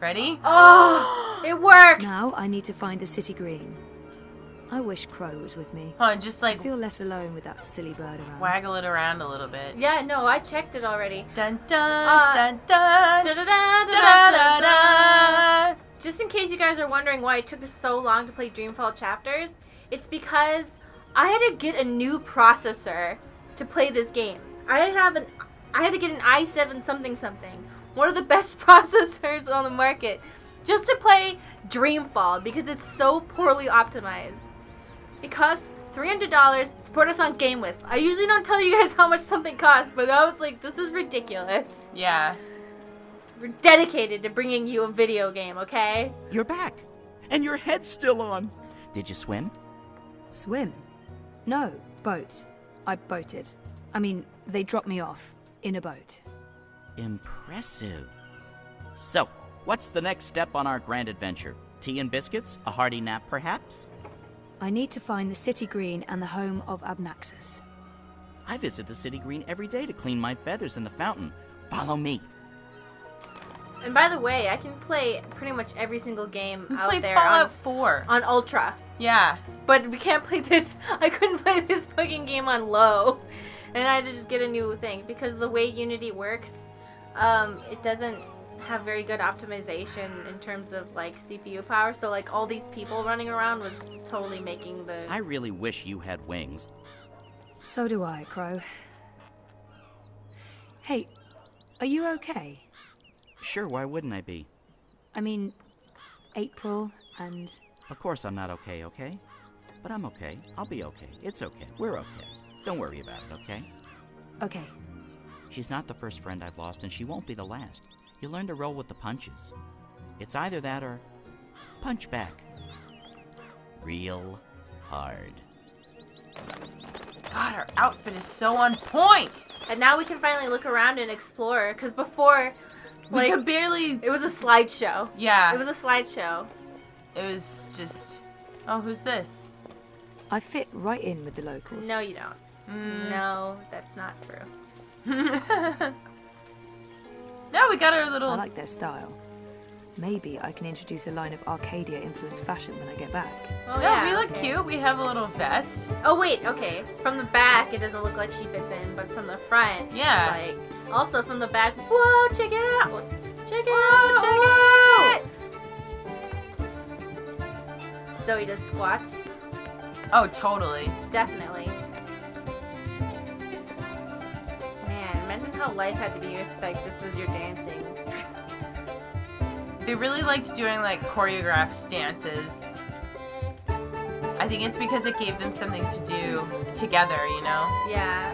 Ready? Oh, it works! Now I need to find the city green. I wish Crow was with me. Hold on, just like I feel less alone with that silly bird around. waggle it around a little bit. Yeah, no, I checked it already. Dun dun dun dun Da, da, da, da da, da da, da. da. Just in case you guys are wondering why it took us so long to play Dreamfall Chapters, it's because I had to get a new processor to play this game. I had to get an i7 something, one of the best processors on the market, just to play Dreamfall because it's so poorly optimized. It costs $300. Support us on GameWisp. I usually don't tell you guys how much something costs, but I was like, this is ridiculous. Yeah. We're dedicated to bringing you a video game, okay? You're back. And your head's still on. Did you swim? Swim? No, boat. I boated. I mean, they dropped me off in a boat. Impressive. So, what's the next step on our grand adventure? Tea and biscuits? A hearty nap, perhaps? I need to find the city green and the home of Abnaxus. I visit the city green every day to clean my feathers in the fountain. Follow me. And by the way, I can play pretty much every single game We out played there Fallout 4. on Ultra. Yeah. But we can't play this. I couldn't play this fucking game on low. And I had to just get a new thing. Because the way Unity works, it doesn't have very good optimization in terms of like CPU power. So like all these people running around was totally making the... I really wish you had wings. So do I, Crow. Hey, are you okay? Sure, why wouldn't I be? I mean, April and... Of course I'm not okay, okay? But I'm okay. I'll be okay. It's okay. We're okay. Don't worry about it, okay? Okay. She's not the first friend I've lost, and she won't be the last. You learn to roll with the punches. It's either that or punch back. Real hard. God, our outfit is so on point. And now we can finally look around and explore. Because before, We could barely... it was a slideshow. Yeah. It was a slideshow. It was just... Oh, who's this? I fit right in with the locals. No, you don't. No, that's not true. No, we got our little... I like their style. Maybe I can introduce a line of Arcadia-influenced fashion when I get back. Oh, yeah, we look okay. cute. We have a little vest. Oh, wait, okay. From the back, it doesn't look like she fits in, but from the front, Yeah. it's like... Also, from the back, whoa, check it out! Check it Whoa, out! Zoe does squats. Oh, totally. Definitely. Man, imagine how life had to be if, like, this was your dancing. They really liked doing, like, choreographed dances. I think it's because it gave them something to do together, you know? Yeah.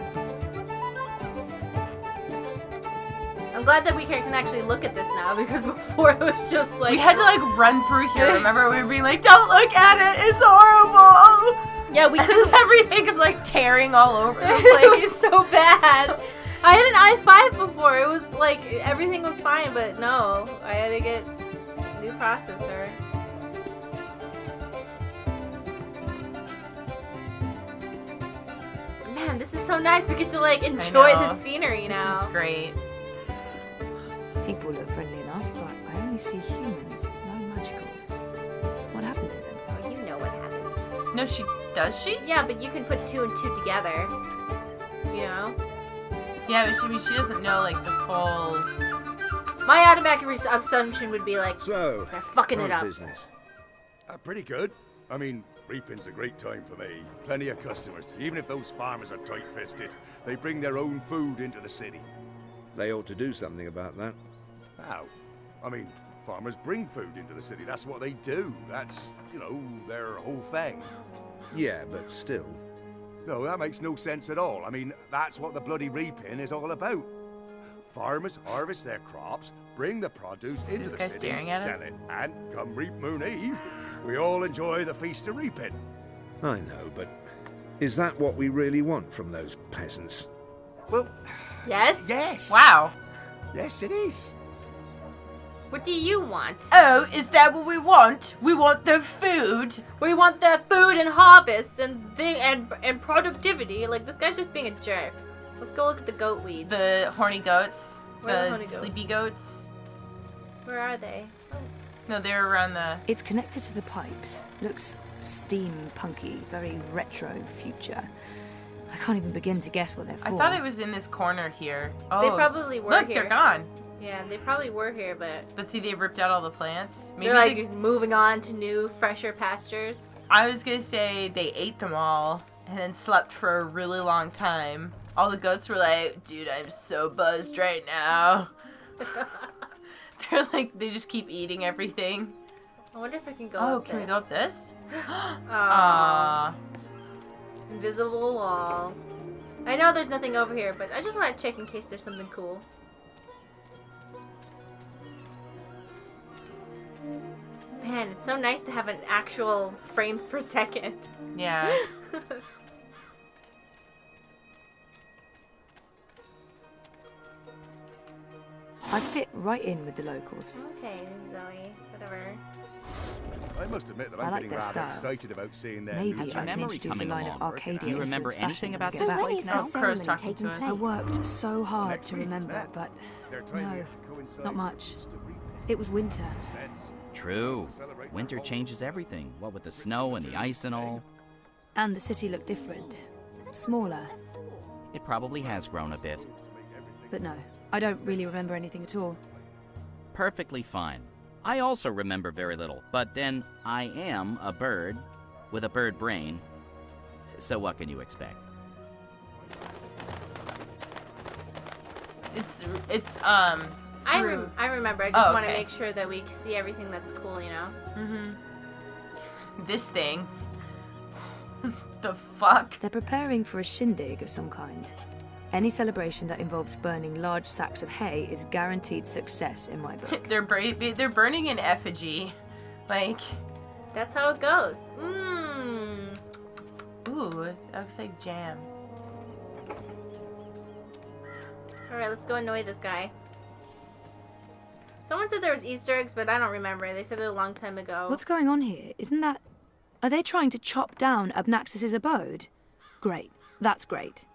I'm glad that we can actually look at this now, because before it was just like... We had to, like, run through here. Remember, we were being like, don't look at it! It's horrible! Yeah, we couldn't... Everything is, like, tearing all over the place. It was so bad. I had an i5 before. It was like, everything was fine, but no. I had to get a new processor. Man, this is so nice. We get to, like, enjoy know. the scenery now. This is great. People look friendly enough, but I only see humans, no magicals. What happened to them? Oh, you know what happened. No, does she? Yeah, but you can put 2 and 2 together. You know? Yeah, but she doesn't know, like, the full... My automatic assumption would be like, So, they're fucking it how's up. business? Pretty good. I mean, reaping's a great time for me. Plenty of customers. Even if those farmers are tight-fisted, they bring their own food into the city. They ought to do something about that. How? I mean, farmers bring food into the city. That's what they do. That's, you know, their whole thing. Yeah, but still. No, that makes no sense at all. I mean, that's what the bloody reaping is all about. Farmers harvest their crops, bring the produce into this the guy city, staring at sell us? it, and come Reap Moon Eve, we all enjoy the feast of reaping. I know, but is that what we really want from those peasants? Well, Yes? yes. Wow. Yes, it is. What do you want? Oh, is that what we want? We want the food. We want the food and harvest and productivity. Like, this guy's just being a jerk. Let's go look at the goat weeds. The horny goats. Where are the The horny goats? sleepy goats. Where are they? No, they're around the... It's connected to the pipes. Looks steampunky, very retro future. I can't even begin to guess what they're for. I thought it was in this corner here. Oh, They probably were look, here. they're gone. Yeah, they probably were here, but But see, they ripped out all the plants. Maybe they're like moving on to new, fresher pastures. I was gonna say they ate them all and then slept for a really long time. All the goats were like, dude, I'm so buzzed right now. They're like, they just keep eating everything. I wonder if I can go Oh, up can we this. go up this? Aww. Aww. Invisible wall. I know there's nothing over here, but I just want to check in case there's something cool. Man, it's so nice to have an actual frames per second. Yeah. I fit right in with the locals. Okay, Zoe. Whatever. I must admit that I I'm like getting their rather style. excited about seeing their Maybe new How's your I can memory introduce a coming line of along? Arcadia. Do you remember influenced anything fashion about when we this get back. place now? Crow's talking to us. I worked so hard Next to week, remember, isn't it? but They're timing no, it to coincide not much. with the reaping. It was winter. Sense. True. Winter changes everything. What with the snow and the ice and all. And the city looked different. Smaller. It probably has grown a bit. But no, I don't really remember anything at all. Perfectly fine. I also remember very little, but then I am a bird with a bird brain. So what can you expect? It's I remember. I just want to okay. make sure that we see everything that's cool, you know? this thing. The fuck? They're preparing for a shindig of some kind. Any celebration that involves burning large sacks of hay is guaranteed success in my book. They're burning an effigy. Like, That's how it goes. Mmm. ooh, that looks like jam. Alright, let's go annoy this guy. Someone said there was Easter eggs, but I don't remember. They said it a long time ago. What's going on here? Isn't that... Are they trying to chop down Obnaxis's abode? Great. That's great.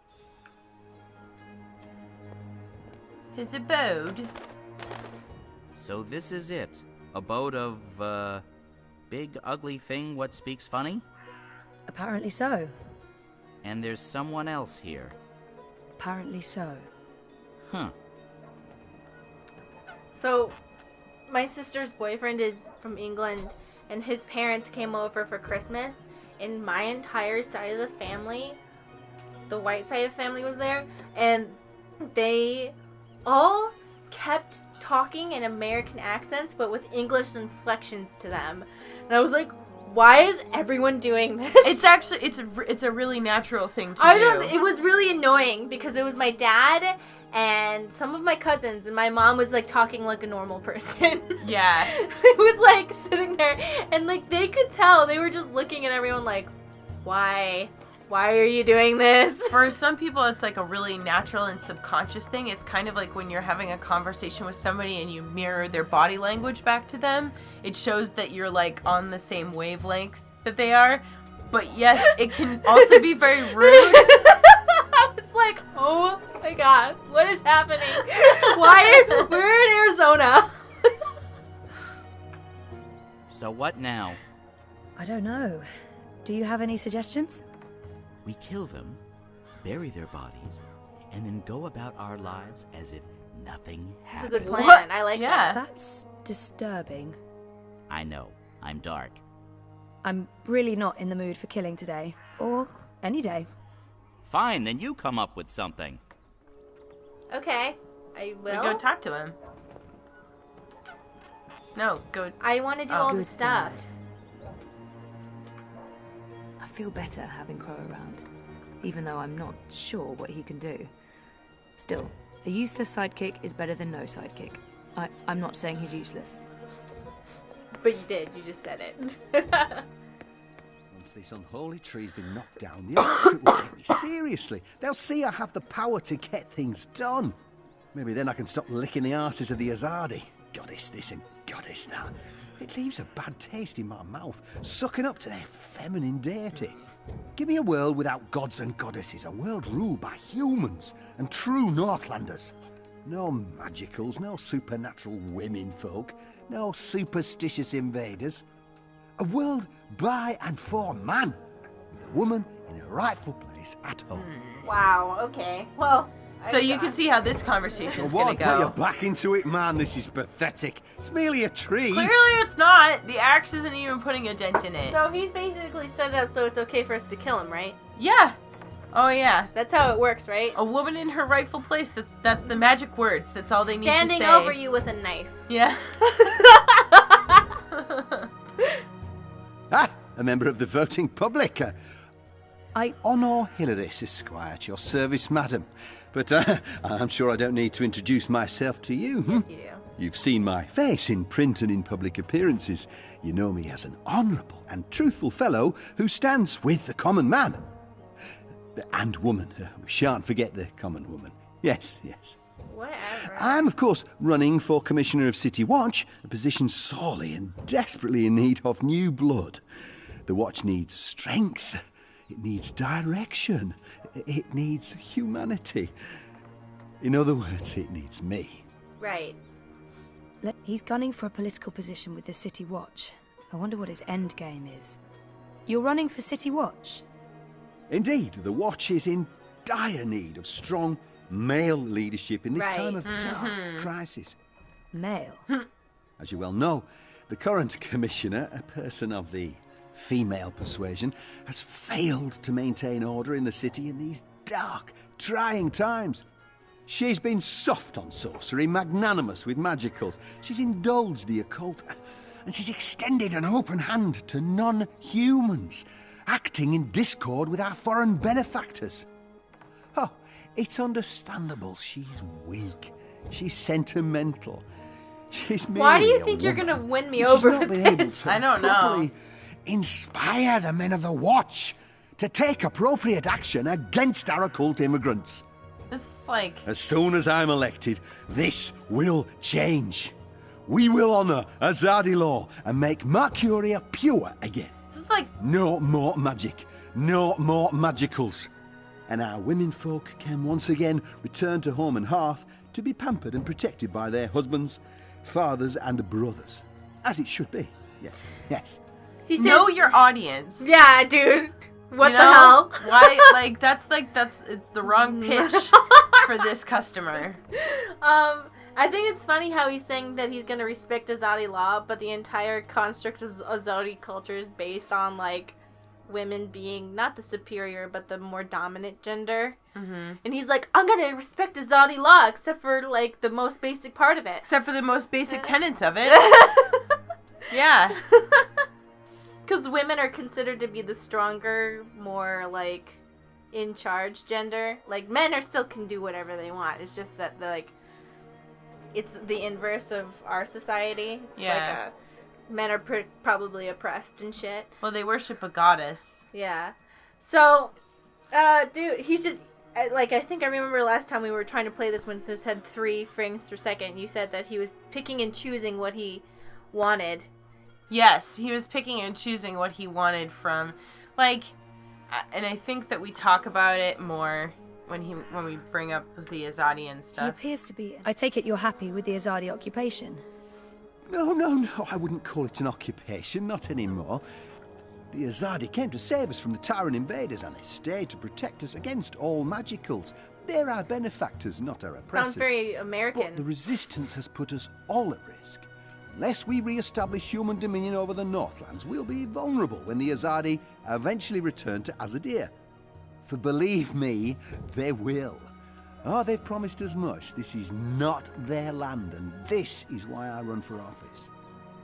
His abode. So this is it. Abode of, big ugly thing what speaks funny? Apparently so. And there's someone else here. Apparently so. Huh. So, my sister's boyfriend is from England, and his parents came over for Christmas, and my entire side of the family, the white side of the family was there, and they all kept talking in American accents, but with English inflections to them. And I was like, why is everyone doing this? It's actually it's a really natural thing to I do. don't. It was really annoying because it was my dad and some of my cousins, and my mom was like talking like a normal person. Yeah. It was like sitting there, and like they could tell they were just looking at everyone like, why are you doing this? For some people, it's like a really natural and subconscious thing. It's kind of like when you're having a conversation with somebody and you mirror their body language back to them. It shows that you're like on the same wavelength that they are. But yes, it can also be very rude. It's like, oh my god, what is happening? We're in Arizona. So what now? I don't know. Do you have any suggestions? We kill them, bury their bodies, and then go about our lives as if nothing It's a happened. good plan. What? I like Yeah. that. That's disturbing. I know. I'm dark. I'm really not in the mood for killing today. Or any day. Fine, then you come up with something. Okay, I We will. go talk to him. No, go. I want to do Oh. all the Good stuff. word. I feel better having Crow around, even though I'm not sure what he can do. Still, a useless sidekick is better than no sidekick. I'm not saying he's useless. But you did. You just said it. Once this unholy tree's been knocked down, the electric will take me seriously. They'll see I have the power to get things done. Maybe then I can stop licking the arses of the Azadi. Goddess this and goddess that. It leaves a bad taste in my mouth, sucking up to their feminine deity. Give me a world without gods and goddesses, a world ruled by humans and true Northlanders. No magicals, no supernatural women folk, no superstitious invaders. A world by and for man, with a woman in her rightful place at home. Wow, okay. Well, So you can see how this conversation's gonna Put your go. back into it, man. This is pathetic. It's merely a tree. Clearly it's not. The axe isn't even putting a dent in it. So he's basically set it up so it's okay for us to kill him, right? Yeah. Oh yeah. That's how it works, right? A woman in her rightful place. That's the magic words. That's all they need to say. Standing over you with a knife. Yeah. A member of the voting public. Honor Hilaris, Esquire, at your service, madam. But I'm sure I don't need to introduce myself to you. Yes, you do. You've seen my face in print and in public appearances. You know me as an honourable and truthful fellow who stands with the common man. And woman. We shan't forget the common woman. Yes, yes. Whatever. I'm, of course, running for Commissioner of City Watch, a position sorely and desperately in need of new blood. The Watch needs strength. It needs direction. It needs humanity. In other words, it needs me. Right. He's gunning for a political position with the City Watch. I wonder what his end game is. You're running for City Watch? Indeed, the Watch is in dire need of strong male leadership in this time of dark crisis. Male? As you well know, the current commissioner, a person of the female persuasion, has failed to maintain order in the city in these dark, trying times. She's been soft on sorcery, magnanimous with magicals. She's indulged the occult, and she's extended an open hand to non-humans, acting in discord with our foreign benefactors. Oh, it's understandable. She's weak. She's sentimental. She's Why do merely you a think you're woman. gonna win me She's over not with been able this? to I don't know. properly inspire the men of the Watch to take appropriate action against our occult immigrants. This is like... As soon as I'm elected, this will change. We will honour Azadi law and make Mercuria pure again. This is like... No more magic. No more magicals. And our women folk can once again return to home and hearth to be pampered and protected by their husbands, fathers and brothers. As it should be. Yes, yes. He says, Know your audience. Yeah, dude. What You the know? hell? Why? That's it's the wrong pitch for this customer. I think it's funny how he's saying that he's gonna respect Azadi law, but the entire construct of Azadi culture is based on, like, women being not the superior, but the more dominant gender. Mm-hmm. And he's like, I'm gonna respect Azadi law, except for, like, the most basic part of it. Except for the most basic tenets of it. Yeah. Because women are considered to be the stronger, more, like, in charge gender. Like, men still can do whatever they want. It's just that, it's the inverse of our society. It's Yeah. like men are probably oppressed and shit. Well, they worship a goddess. Yeah. So, dude, he's just... I think I remember last time we were trying to play this when this had 3 frames per second. You said that he was picking and choosing what he wanted. Yes, he was picking and choosing what he wanted from, like, and I think that we talk about it more when we bring up the Azadi and He stuff. appears to be... I take it you're happy with the Azadi occupation? No, I wouldn't call it an occupation, not anymore. The Azadi came to save us from the tyrant invaders, and they stayed to protect us against all magicals. They're our benefactors, not our oppressors. Sounds very American. But the resistance has put us all at risk. Unless we re-establish human dominion over the Northlands, we'll be vulnerable when the Azadi eventually return to Azadir. For believe me, they will. Oh, they've promised as much. This is not their land, and this is why I run for office.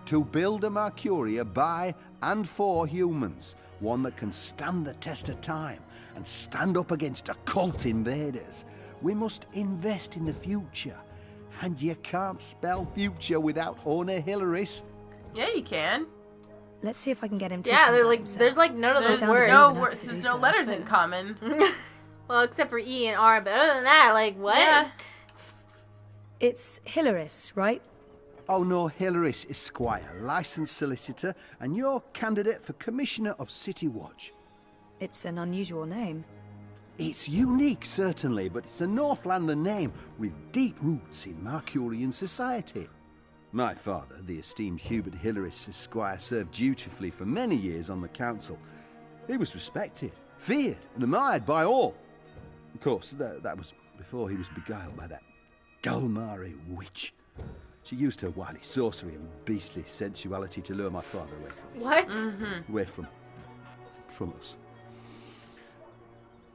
To build a Mercuria by and for humans, one that can stand the test of time and stand up against occult invaders. We must invest in the future. And you can't spell future without Honor Hilaris. Yeah, you can. Let's see if I can get him to... Yeah, convert there's himself. like none of There's those sound words. no no word. to do there's no so. letters in common. Well, except for E and R, but other than that, like, what? Yeah. It's Hilaris, right? Honor Hilaris, Esquire, licensed solicitor, and your candidate for Commissioner of City Watch. It's an unusual name. It's unique, certainly, but it's a Northlander name with deep roots in Marcurian society. My father, the esteemed Hubert Hilaris Esquire, served dutifully for many years on the council. He was respected, feared, and admired by all. Of course, that was before he was beguiled by that Dulmari witch. She used her wily sorcery and beastly sensuality to lure my father away from us. What? Away from us.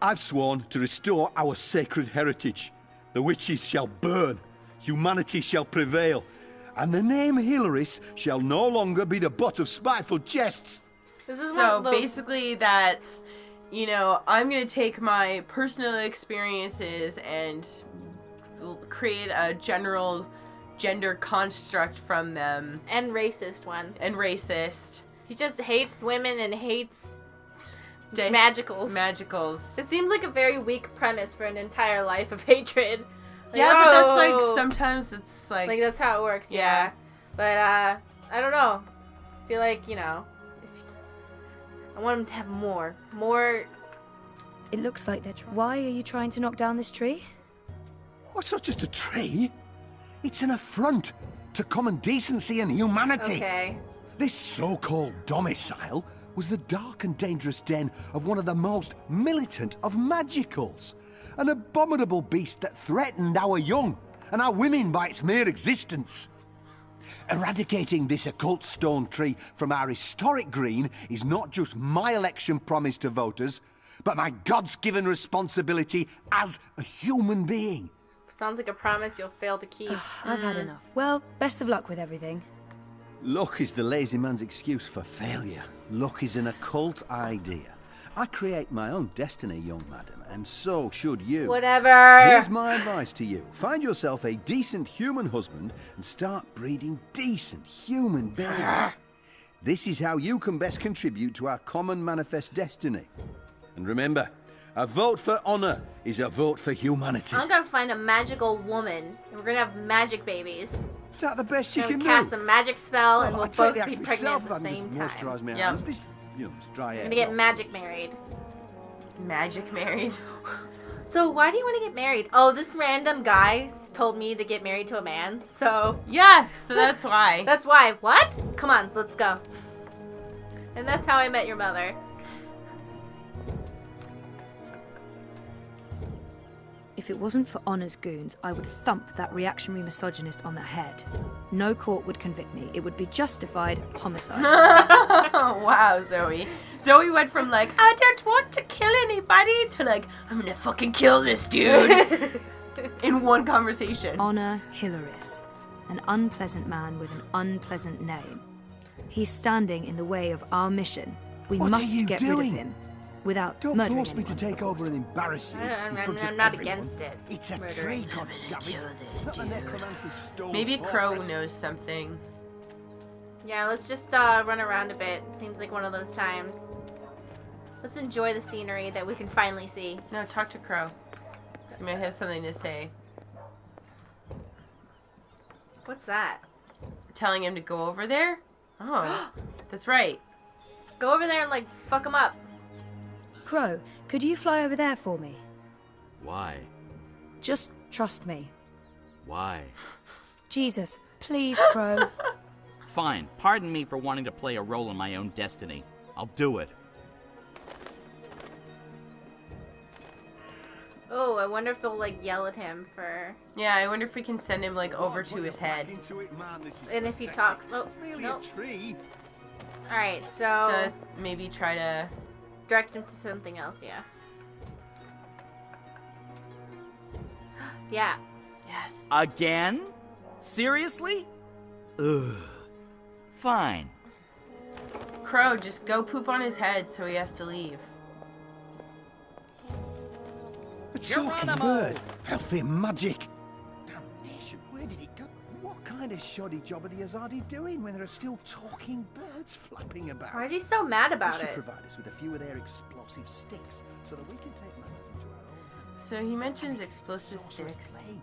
I've sworn to restore our sacred heritage. The witches shall burn, humanity shall prevail, and the name Hilaris shall no longer be the butt of spiteful jests. This is So one of those... basically that's, I'm going to take my personal experiences and create a general gender construct from them. And racist one. And racist. He just hates women and hates magicals. Magicals. It seems like a very weak premise for an entire life of hatred. Like, Yeah, but that's oh. sometimes it's Like, that's how it works, yeah. But, I don't know. I feel like, I want him to have more. It looks like they're Why are you trying to knock down this tree? Oh, it's not just a tree. It's an affront to common decency and humanity. Okay. This so-called domicile was the dark and dangerous den of one of the most militant of magicals. An abominable beast that threatened our young and our women by its mere existence. Eradicating this occult stone tree from our historic green is not just my election promise to voters, but my God's-given responsibility as a human being. Sounds like a promise you'll fail to keep. I've had enough. Well, best of luck with everything. Luck is the lazy man's excuse for failure. Luck is an occult idea. I create my own destiny, young madam, and so should you. Whatever. Here's my advice to you. Find yourself a decent human husband and start breeding decent human babies. This is how you can best contribute to our common manifest destiny. And remember, a vote for honor is a vote for humanity. I'm gonna find a magical woman, and we're gonna have magic babies. Is that the best you And can cast do? a magic spell, and Oh, we'll I take both the be axe pregnant myself at if I the can same just time. moisturise my Yep. hands. This, it's dry I'm air. gonna get not- magic married. Magic married. So why do you want to get married? Oh, this random guy told me to get married to a man, so Yeah, so that's why. that's why. What? Come on, let's go. And that's how I met your mother. If it wasn't for Honor's goons, I would thump that reactionary misogynist on the head. No court would convict me. It would be justified homicide. Wow, Zoe. Zoe went from I don't want to kill anybody to I'm gonna fucking kill this dude in one conversation. Honor Hilaris, an unpleasant man with an unpleasant name. He's standing in the way of our mission. We What are must you get rid doing? of him without Don't murdering force me to anyone, take of course. over and embarrass you. I'm in front of not everyone. against it. It's a Murdering. tree, goddammit. Kill this Not the dude. necromancer's stone Maybe Crow fortress. knows something. Yeah, let's just run around a bit. Seems like one of those times. Let's enjoy the scenery that we can finally see. No, talk to Crow. He might have something to say. What's that? Telling him to go over there? Oh, that's right. Go over there and fuck him up. Crow, could you fly over there for me? Why? Just trust me. Why? Jesus, please, Crow. Fine. Pardon me for wanting to play a role in my own destiny. I'll do it. Oh, I wonder if they'll yell at him for. Yeah, I wonder if we can send him over to his head. Into it, man. This is And if he pathetic. talks. Oh, It's merely nope. a tree. All right, So maybe try to. direct him to something else. Yeah. Yeah. Yes. Again? Seriously? Ugh. Fine. Crow, just go poop on his head so he has to leave. A talking bird. Filthy magic. Damnation. Where did it go? What kind of shoddy job are the Azadi doing when there are still talking birds flapping about? Why is he so mad They about should it? provide us with a few of their explosive sticks so that we can take matters into our own. So he mentions explosive Sorcerer's sticks. plague.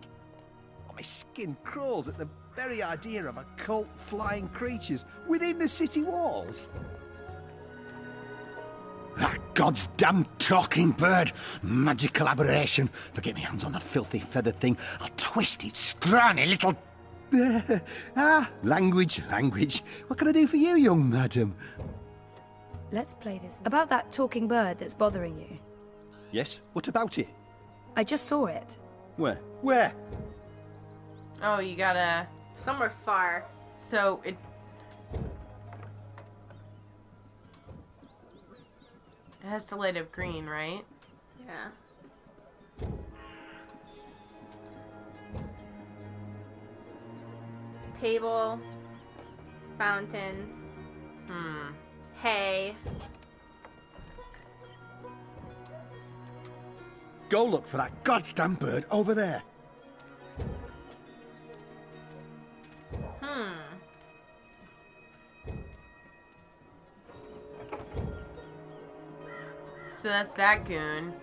Oh, my skin crawls at the very idea of occult flying creatures within the city walls. Ah, God's damn talking bird. Magical aberration. If I get my hands on the filthy feathered thing, I'll twist its scrawny little... language. What can I do for you, young madam? Let's play this. About that talking bird that's bothering you. Yes, what about it? I just saw it. Where? Where? Oh, you gotta... Somewhere far. So, it... It has to light up green, right? Yeah. Table. Fountain. Hay. Go look for that goddamn bird over there. So that's that goon.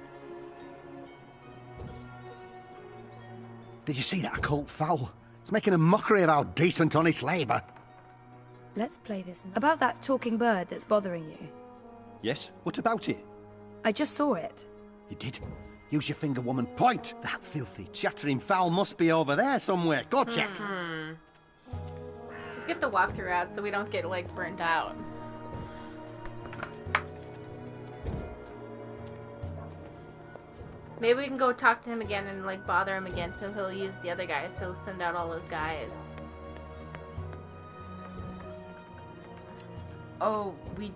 Did you see that occult fowl? It's making a mockery of our decent, honest labour. Let's play this. About that talking bird that's bothering you. Yes, what about it? I just saw it. You did? Use your finger, woman. Point! That filthy, chattering fowl must be over there somewhere. Go check. Just get the walkthrough out so we don't get, like, burnt out. Maybe we can go talk to him again and, like, bother him again so he'll use the other guys. He'll send out all those guys. Oh,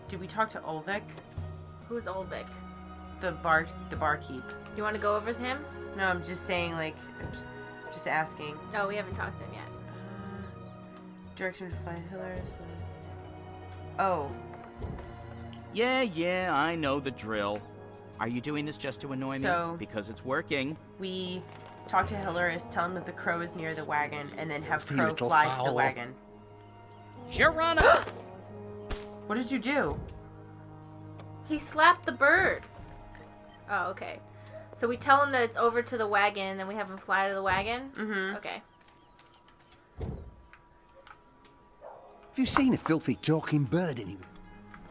did we talk to Ulvik? Who's Ulvik? The barkeep. You want to go over to him? No, I'm just saying, like, just asking. No, we haven't talked to him yet. Direction to find Hilarious. Oh. Yeah, I know the drill. Are you doing this just to annoy me? Because it's working. We talk to Hilarious, tell him that the crow is near the wagon, and then have You Crow little fly to fowl. the wagon. Your Honor! What did you do? He slapped the bird. Oh, okay. So we tell him that it's over to the wagon, and then we have him fly to the wagon? Mm-hmm. Okay. Have you seen a filthy talking bird anywhere?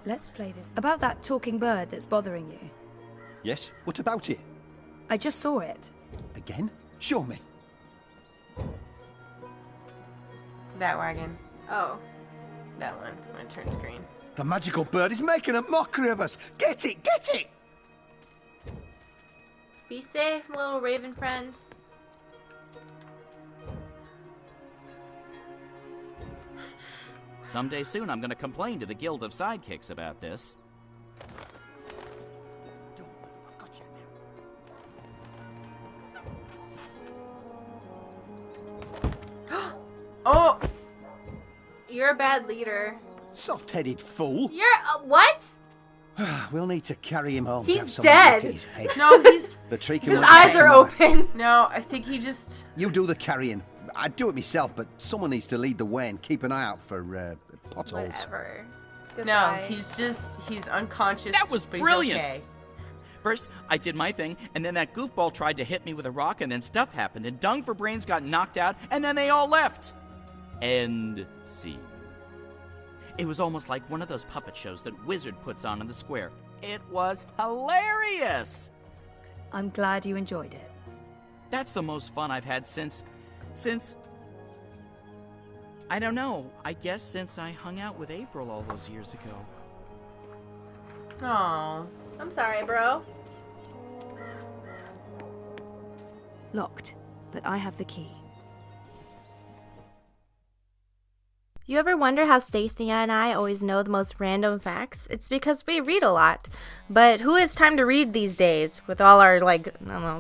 Let's play this. About that talking bird that's bothering you. Yes, what about it? I just saw it. Again? Show me. That wagon. Oh. That one. When it turns green. The magical bird is making a mockery of us. Get it, get it! Be safe, little raven friend. Someday soon I'm gonna complain to the Guild of Sidekicks about this. Don't move, I've got you now. Oh! You're a bad leader. Soft-headed fool. You're what? We'll need to carry him home. He's to have some dead. look at his head. No, he's... The tree can His work eyes better. are open. No, I think he just... You do the carrying. I'd do it myself, but someone needs to lead the way and keep an eye out for potholes. Whatever. No, Goodbye. he's unconscious. That was but brilliant. He's okay. First, I did my thing, and then that goofball tried to hit me with a rock, and then stuff happened, and Dung for Brains got knocked out, and then they all left. End scene. It was almost like one of those puppet shows that Wizard puts on in the square. It was hilarious! I'm glad you enjoyed it. That's the most fun I've had since... I don't know. I guess since I hung out with April all those years ago. Aww. I'm sorry, bro. Locked, but I have the key. You ever wonder how Stacy and I always know the most random facts? It's because we read a lot. But who has time to read these days with all our,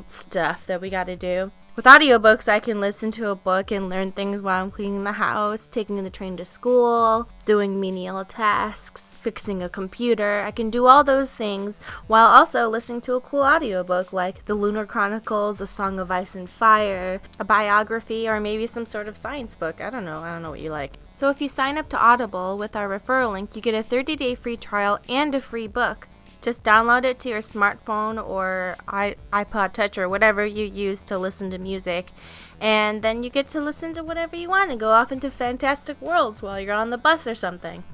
stuff that we gotta do? With audiobooks, I can listen to a book and learn things while I'm cleaning the house, taking the train to school, doing menial tasks, fixing a computer. I can do all those things while also listening to a cool audiobook like The Lunar Chronicles, A Song of Ice and Fire, a biography, or maybe some sort of science book. I don't know what you like. So if you sign up to Audible with our referral link, you get a 30-day free trial and a free book. Just download it to your smartphone or iPod Touch or whatever you use to listen to music. And then you get to listen to whatever you want and go off into fantastic worlds while you're on the bus or something.